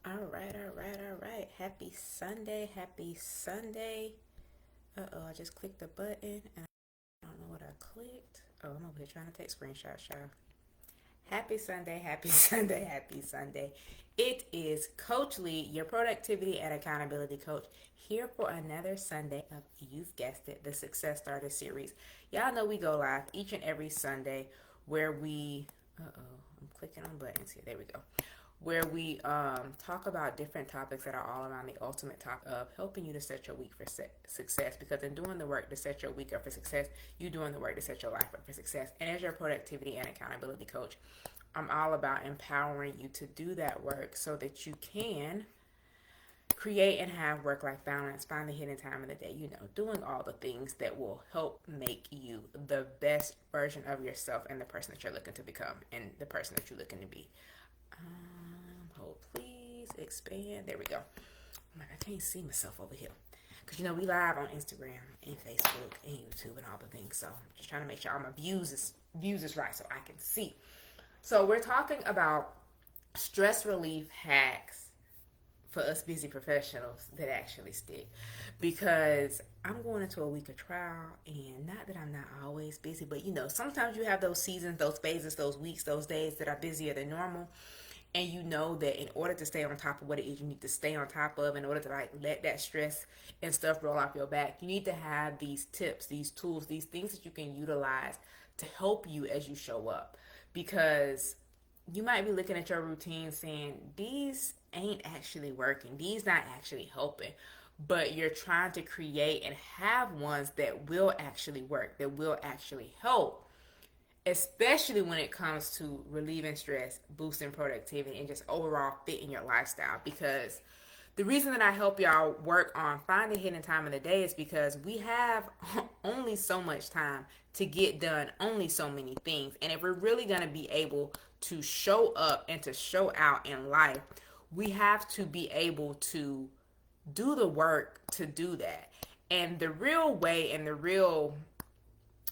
All right. Happy Sunday. Happy Sunday. I just clicked the button and I don't know what I clicked. Oh, I'm over here trying to take screenshots, y'all. Happy Sunday. Happy Sunday. Happy Sunday. It is Coach Lee, your productivity and accountability coach, here for another Sunday of, you've guessed it, the Success Starter series. Y'all know we go live each and every Sunday where I'm clicking on buttons here. There we go, where we talk about different topics that are all around the ultimate topic of helping you to set your week for success. Because in doing the work to set your week up for success, you're doing the work to set your life up for success. And as your productivity and accountability coach, I'm all about empowering you to do that work so that you can create and have work-life balance, find the hidden time in the day, doing all the things that will help make you the best version of yourself and the person that you're looking to become and the person that you're looking to be. Hold please, expand. There we go. I'm like, I can't see myself over here. Because, we live on Instagram and Facebook and YouTube and all the things. So, I'm just trying to make sure all my views is right so I can see. So, we're talking about stress relief hacks for us busy professionals that actually stick. Because I'm going into a week of trial, and not that I'm not always busy, but sometimes you have those seasons, those phases, those weeks, those days that are busier than normal. And you know that in order to stay on top of what it is you need to stay on top of, in order to let that stress and stuff roll off your back, you need to have these tips, these tools, these things that you can utilize to help you as you show up. Because you might be looking at your routine saying, these ain't actually working, these not actually helping, but you're trying to create and have ones that will actually work, that will actually help, especially when it comes to relieving stress, boosting productivity, and just overall fit in your lifestyle. Because the reason that I help y'all work on finding hidden time in the day is because we have only so much time to get done, only so many things. And if we're really going to be able to show up and to show out in life, we have to be able to do the work to do that. And the real way and the real,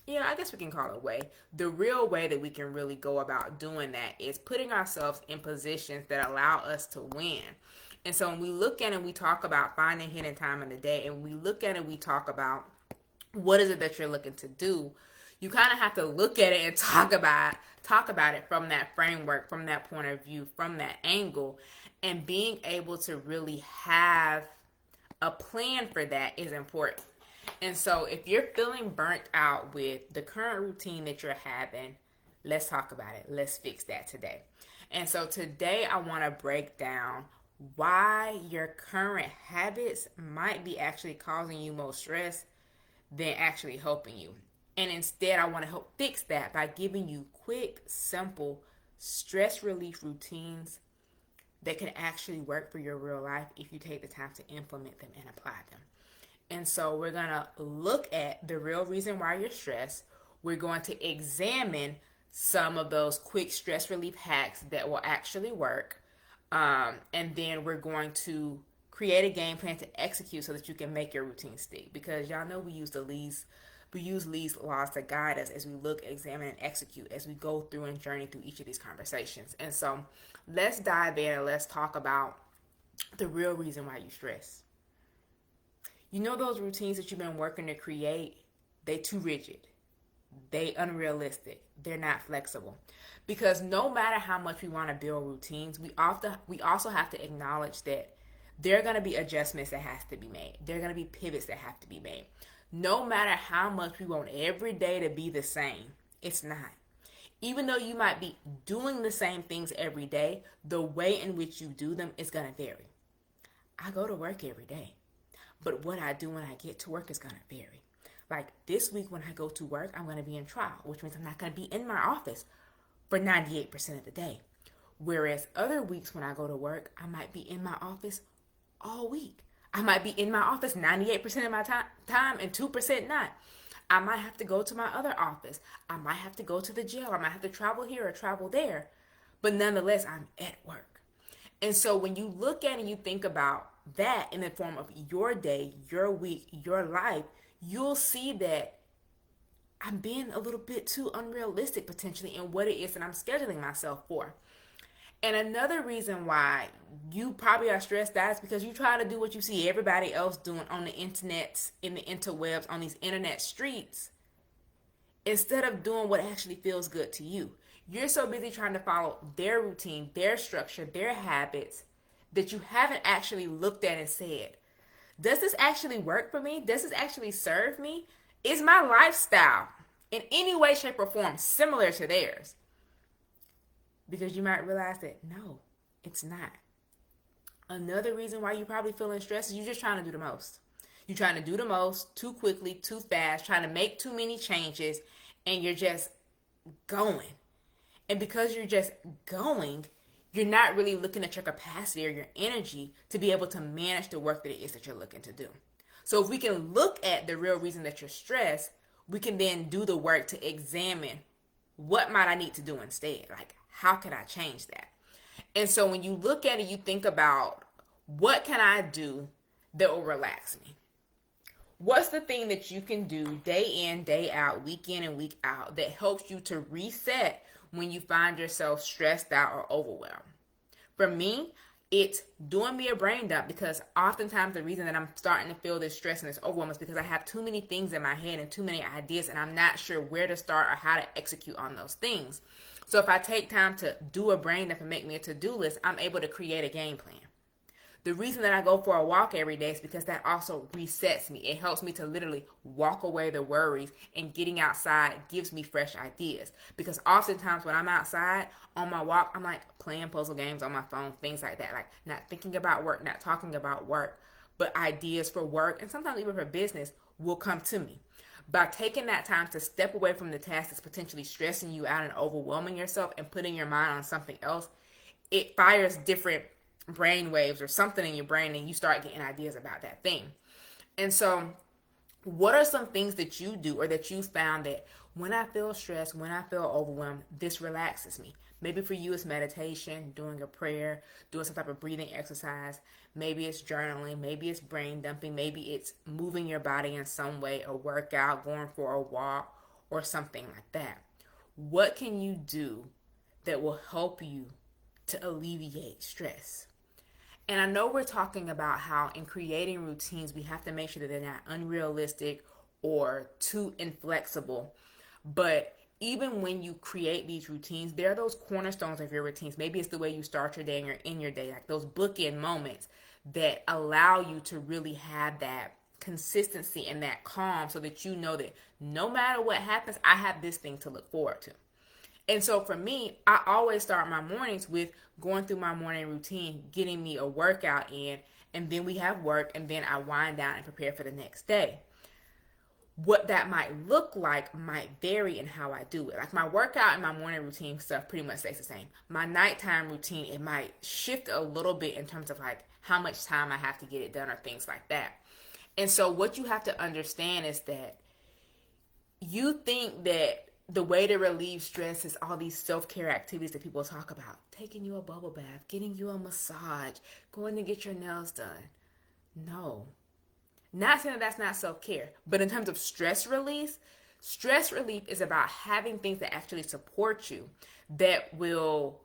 I guess we can call it a way. The real way that we can really go about doing that is putting ourselves in positions that allow us to win. And so when we look at it, we talk about finding hidden time in the day, and we look at it, we talk about what is it that you're looking to do. You kind of have to look at it and talk about it from that framework, from that point of view, from that angle, and being able to really have a plan for that is important. And so if you're feeling burnt out with the current routine that you're having, let's talk about it. Let's fix that today. And so today I want to break down why your current habits might be actually causing you more stress than actually helping you. And instead, I want to help fix that by giving you quick, simple stress relief routines that can actually work for your real life if you take the time to implement them and apply them. And so we're going to look at the real reason why you're stressed. We're going to examine some of those quick stress relief hacks that will actually work. And then we're going to create a game plan to execute so that you can make your routine stick. Because y'all know we use Lee's laws to guide us as we look, examine, and execute as we go through and journey through each of these conversations. And so let's dive in and let's talk about the real reason why you stress. Those routines that you've been working to create, they too rigid. They unrealistic. They're not flexible. Because no matter how much we want to build routines, we also have to acknowledge that there are going to be adjustments that has to be made. There are going to be pivots that have to be made. No matter how much we want every day to be the same, it's not. Even though you might be doing the same things every day, the way in which you do them is going to vary. I go to work every day, but what I do when I get to work is going to vary. Like this week when I go to work, I'm going to be in trial, which means I'm not going to be in my office for 98% of the day. Whereas other weeks when I go to work, I might be in my office all week. I might be in my office 98% of my time and 2% not. I might have to go to my other office. I might have to go to the jail. I might have to travel here or travel there. But nonetheless, I'm at work. And so when you look at and you think about that in the form of your day, your week, your life, you'll see that I'm being a little bit too unrealistic potentially in what it is that I'm scheduling myself for. And another reason why you probably are stressed out is because you try to do what you see everybody else doing on the internet, in the interwebs, on these internet streets, instead of doing what actually feels good to you. You're so busy trying to follow their routine, their structure, their habits, that you haven't actually looked at and said, does this actually work for me? Does this actually serve me? Is my lifestyle in any way, shape, or form similar to theirs? Because you might realize that no, it's not. Another reason why you're probably feeling stressed is you're just trying to do the most. You're trying to do the most too quickly, too fast, trying to make too many changes, and you're just going. And because you're just going, you're not really looking at your capacity or your energy to be able to manage the work that it is that you're looking to do. So if we can look at the real reason that you're stressed, we can then do the work to examine what might I need to do instead. Like, how can I change that? And so when you look at it, you think about, what can I do that will relax me? What's the thing that you can do day in, day out, week in and week out, that helps you to reset when you find yourself stressed out or overwhelmed? For me, it's doing me a brain dump, because oftentimes the reason that I'm starting to feel this stress and this overwhelm is because I have too many things in my head and too many ideas, and I'm not sure where to start or how to execute on those things. So if I take time to do a brain dump and make me a to-do list, I'm able to create a game plan. The reason that I go for a walk every day is because that also resets me. It helps me to literally walk away the worries, and getting outside gives me fresh ideas. Because oftentimes when I'm outside on my walk, I'm like playing puzzle games on my phone, things like that. Like, not thinking about work, not talking about work, but ideas for work and sometimes even for business will come to me. By taking that time to step away from the task that's potentially stressing you out and overwhelming yourself and putting your mind on something else, it fires different brain waves or something in your brain, and you start getting ideas about that thing. And so what are some things that you do or that you found that when I feel stressed, when I feel overwhelmed, this relaxes me? Maybe for you it's meditation, doing a prayer, doing some type of breathing exercise. Maybe it's journaling, maybe it's brain dumping, maybe it's moving your body in some way, a workout, going for a walk, or something like that. What can you do that will help you to alleviate stress? And I know we're talking about how in creating routines, we have to make sure that they're not unrealistic or too inflexible. But even when you create these routines, there are those cornerstones of your routines. Maybe it's the way you start your day and you're in your day, like those bookend moments that allow you to really have that consistency and that calm, so that you know that no matter what happens, I have this thing to look forward to. And so for me, I always start my mornings with going through my morning routine, getting me a workout in, and then we have work, and then I wind down and prepare for the next day. What that might look like might vary in how I do it. Like, my workout and my morning routine stuff pretty much stays the same. My nighttime routine, it might shift a little bit in terms of like how much time I have to get it done or things like that. And so what you have to understand is that you think that the way to relieve stress is all these self-care activities that people talk about. Taking you a bubble bath, getting you a massage, going to get your nails done. No. Not saying that that's not self-care, but in terms of stress relief is about having things that actually support you, that will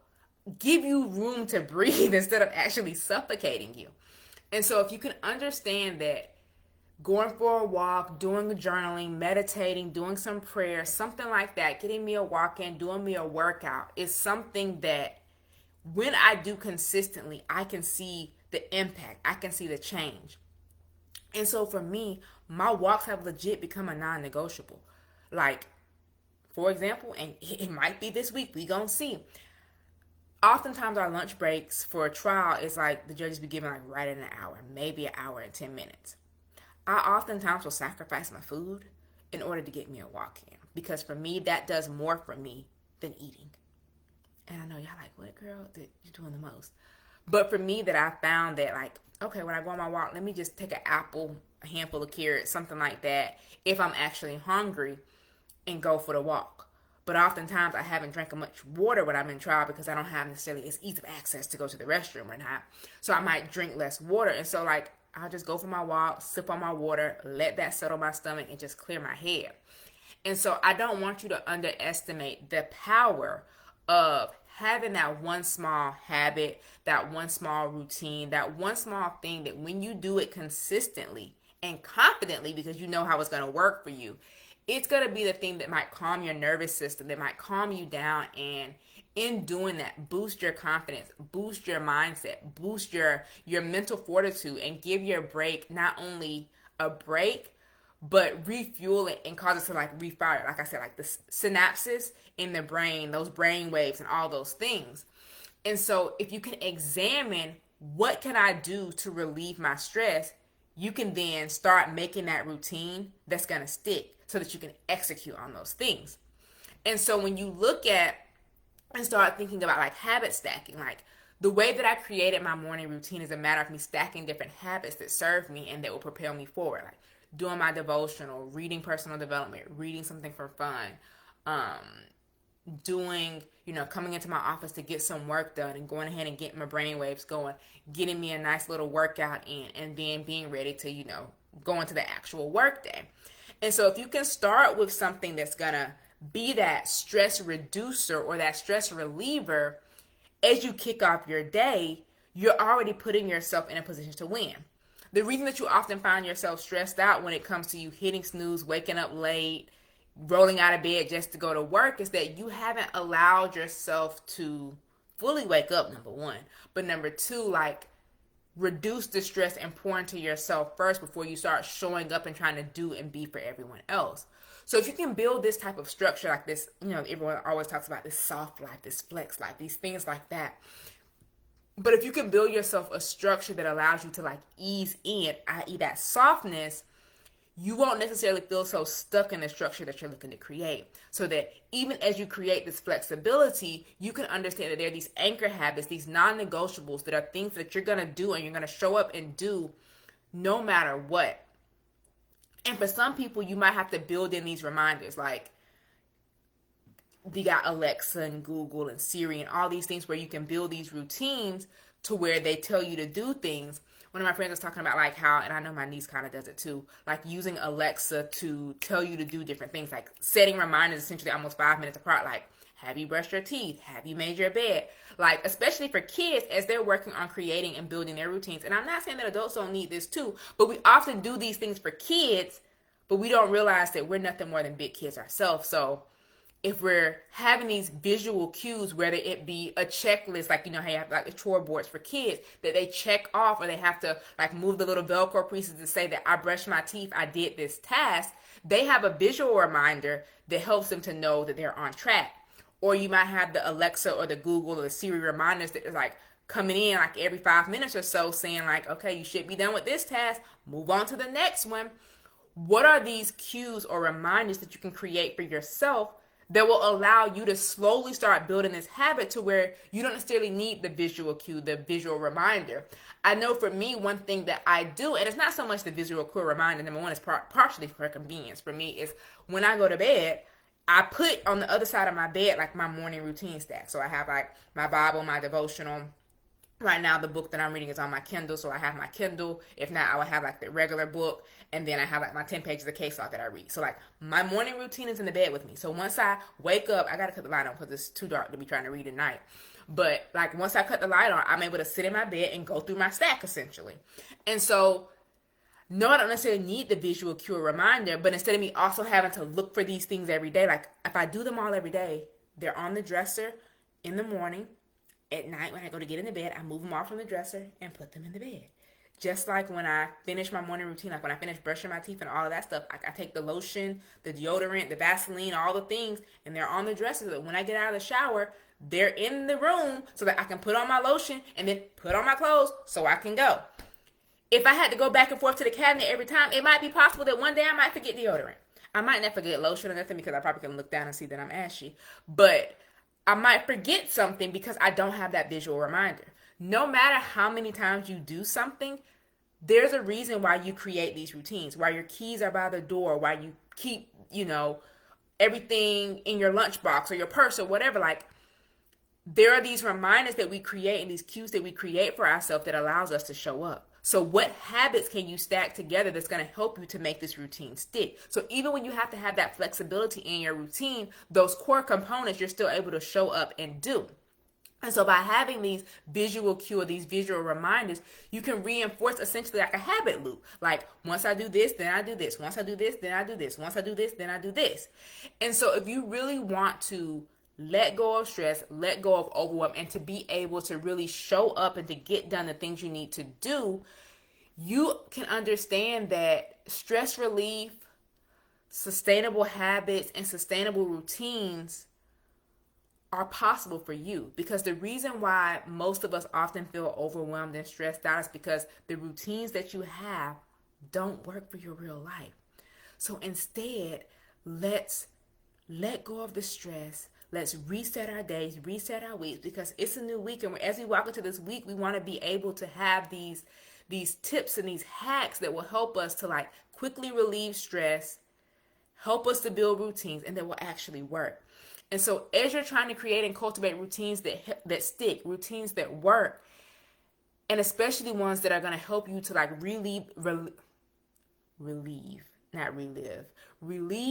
give you room to breathe instead of actually suffocating you. And so if you can understand that going for a walk, doing journaling, meditating, doing some prayer, something like that, getting me a walk in, doing me a workout is something that when I do consistently, I can see the impact. I can see the change. And so for me, my walks have legit become a non-negotiable. Like, for example, and it might be this week, we gonna see. Oftentimes our lunch breaks for a trial is like the judges be giving like right in an hour, maybe an hour and 10 minutes. I oftentimes will sacrifice my food in order to get me a walk in, because for me, that does more for me than eating. And I know y'all like, what, girl? That you're doing the most. But for me, that I found that, like, okay, when I go on my walk, let me just take an apple, a handful of carrots, something like that, if I'm actually hungry, and go for the walk. But oftentimes I haven't drank much water when I'm in trial, because I don't have necessarily as ease of access to go to the restroom or not. So I might drink less water. And so, like, I'll just go for my walk, sip on my water, let that settle my stomach, and just clear my head. And so I don't want you to underestimate the power of having that one small habit, that one small routine, that one small thing that when you do it consistently and confidently, because you know how it's going to work for you, it's going to be the thing that might calm your nervous system, that might calm you down, and in doing that, boost your confidence, boost your mindset, boost your mental fortitude, and give your break not only a break, but refuel it and cause it to like refire. Like I said, like the synapses in the brain, those brain waves and all those things. And so if you can examine what can I do to relieve my stress, you can then start making that routine that's going to stick so that you can execute on those things. And so when you look at and start thinking about like habit stacking, like the way that I created my morning routine is a matter of me stacking different habits that serve me and that will propel me forward. Like doing my devotional, reading personal development, reading something for fun, doing, coming into my office to get some work done and going ahead and getting my brain waves going, getting me a nice little workout in, and then being ready to, go into the actual work day. And so if you can start with something that's going to be that stress reducer or that stress reliever as you kick off your day, you're already putting yourself in a position to win. The reason that you often find yourself stressed out when it comes to you hitting snooze, waking up late, rolling out of bed just to go to work is that you haven't allowed yourself to fully wake up, number one. But number two, like reduce the stress and pour into yourself first before you start showing up and trying to do and be for everyone else. So if you can build this type of structure like this, everyone always talks about this soft life, this flex life, these things like that. But if you can build yourself a structure that allows you to like ease in, i.e. that softness, you won't necessarily feel so stuck in the structure that you're looking to create. So that even as you create this flexibility, you can understand that there are these anchor habits, these non-negotiables that are things that you're going to do and you're going to show up and do no matter what. And for some people, you might have to build in these reminders, like you got Alexa and Google and Siri and all these things where you can build these routines to where they tell you to do things. One of my friends was talking about like how, and I know my niece kind of does it too, like using Alexa to tell you to do different things, like setting reminders essentially almost 5 minutes apart, like have you brushed your teeth? Have you made your bed? Like, especially for kids as they're working on creating and building their routines. And I'm not saying that adults don't need this too, but we often do these things for kids, but we don't realize that we're nothing more than big kids ourselves. So if we're having these visual cues, whether it be a checklist, like, how you have like the chore boards for kids that they check off, or they have to like move the little Velcro pieces to say that I brushed my teeth, I did this task, they have a visual reminder that helps them to know that they're on track. Or you might have the Alexa or the Google or the Siri reminders that is like coming in like every 5 minutes or so saying like, okay, you should be done with this task, move on to the next one. What are these cues or reminders that you can create for yourself that will allow you to slowly start building this habit to where you don't necessarily need the visual cue, the visual reminder? I know for me, one thing that I do, and it's not so much the visual cue reminder, number one, is partially for convenience for me, is when I go to bed, I put on the other side of my bed like my morning routine stack. So I have like my Bible, my devotional. Right now, the book that I'm reading is on my Kindle, so I have my Kindle. If not, I will have like the regular book, and then I have like my 10 pages of case law that I read. So like my morning routine is in the bed with me. So once I wake up, I gotta cut the light on because it's too dark to be trying to read at night. But like once I cut the light on, I'm able to sit in my bed and go through my stack essentially. And so no, I don't necessarily need the visual cue or reminder, but instead of me also having to look for these things every day, like if I do them all every day, they're on the dresser in the morning. At night when I go to get in the bed, I move them off from the dresser and put them in the bed. Just like when I finish my morning routine, like when I finish brushing my teeth and all of that stuff, I take the lotion, the deodorant, the Vaseline, all the things, and they're on the dresser so that when I get out of the shower, they're in the room so that I can put on my lotion and then put on my clothes so I can go. If I had to go back and forth to the cabinet every time, it might be possible that one day I might forget deodorant. I might not forget lotion or nothing because I probably can look down and see that I'm ashy. But I might forget something because I don't have that visual reminder. No matter how many times you do something, there's a reason why you create these routines, why your keys are by the door, why you keep, everything in your lunchbox or your purse or whatever. Like, there are these reminders that we create and these cues that we create for ourselves that allows us to show up. So what habits can you stack together that's going to help you to make this routine stick? So even when you have to have that flexibility in your routine, those core components you're still able to show up and do. And so by having these visual cue or these visual reminders, you can reinforce essentially like a habit loop. Like once I do this, then I do this. Once I do this, then I do this. Once I do this, then I do this. And so if you really want to let go of stress, let go of overwhelm, and to be able to really show up and to get done the things you need to do, you can understand that stress relief, sustainable habits, and sustainable routines are possible for you, because the reason why most of us often feel overwhelmed and stressed out is because the routines that you have don't work for your real life. So instead, let's let go of the stress. Let's reset our days, reset our weeks, because it's a new week, and as we walk into this week, we want to be able to have these tips and these hacks that will help us to like quickly relieve stress, help us to build routines, and that will actually work. And so as you're trying to create and cultivate routines that stick, routines that work, and especially ones that are going to help you to like relieve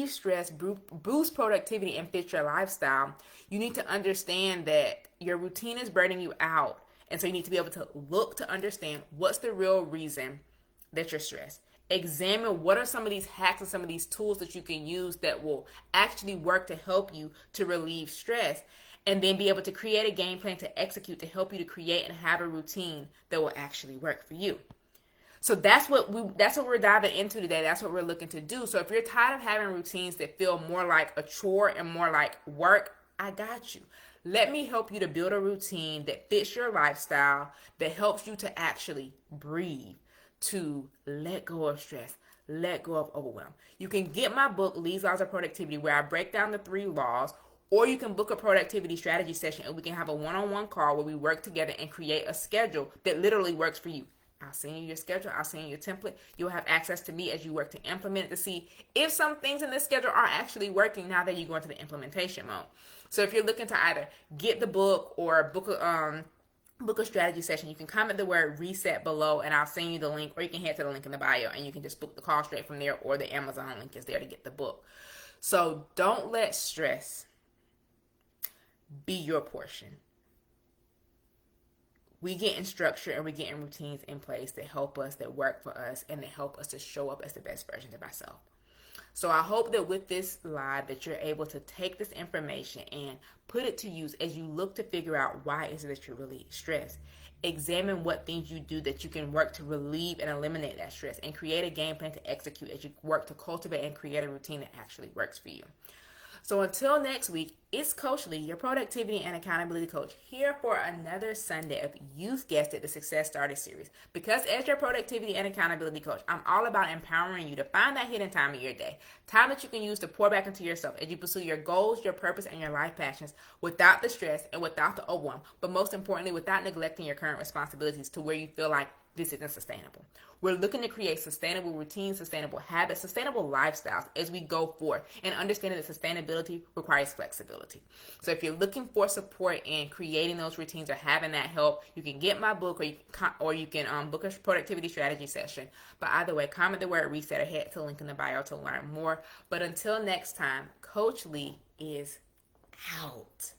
stress, boost productivity, and fit your lifestyle, you need to understand that your routine is burning you out. And so you need to be able to look to understand what's the real reason that you're stressed. Examine what are some of these hacks and some of these tools that you can use that will actually work to help you to relieve stress, and then be able to create a game plan to execute to help you to create and have a routine that will actually work for you. So that's what we're diving into today. That's what we're looking to do. So if you're tired of having routines that feel more like a chore and more like work, I got you. Let me help you to build a routine that fits your lifestyle, that helps you to actually breathe, to let go of stress, let go of overwhelm. You can get my book, Lee's Laws of Productivity, where I break down the 3 laws, or you can book a productivity strategy session and we can have a one-on-one call where we work together and create a schedule that literally works for you. I'll send you your schedule. I'll send you your template. You'll have access to me as you work to implement it to see if some things in this schedule are actually working now that you go into the implementation mode. So if you're looking to either get the book or book a strategy session, you can comment the word reset below and I'll send you the link, or you can head to the link in the bio and you can just book the call straight from there, or the Amazon link is there to get the book. So don't let stress be your portion. We get in structure and we get in routines in place that help us, that work for us, and that help us to show up as the best version of ourselves. So I hope that with this live that you're able to take this information and put it to use as you look to figure out why is it that you're really stressed. Examine what things you do that you can work to relieve and eliminate that stress, and create a game plan to execute as you work to cultivate and create a routine that actually works for you. So until next week, it's Coach Lee, your productivity and accountability coach, here for another Sunday of You've Guessed It, the Success Starter series. Because as your productivity and accountability coach, I'm all about empowering you to find that hidden time in your day, time that you can use to pour back into yourself as you pursue your goals, your purpose, and your life passions without the stress and without the overwhelm, but most importantly, without neglecting your current responsibilities to where you feel like this isn't sustainable. We're looking to create sustainable routines, sustainable habits, sustainable lifestyles as we go forward, and understanding that sustainability requires flexibility. So if you're looking for support in creating those routines or having that help, you can get my book, or you can book a productivity strategy session. But either way, comment the word reset or head to the link in the bio to learn more. But until next time, Coach Lee is out.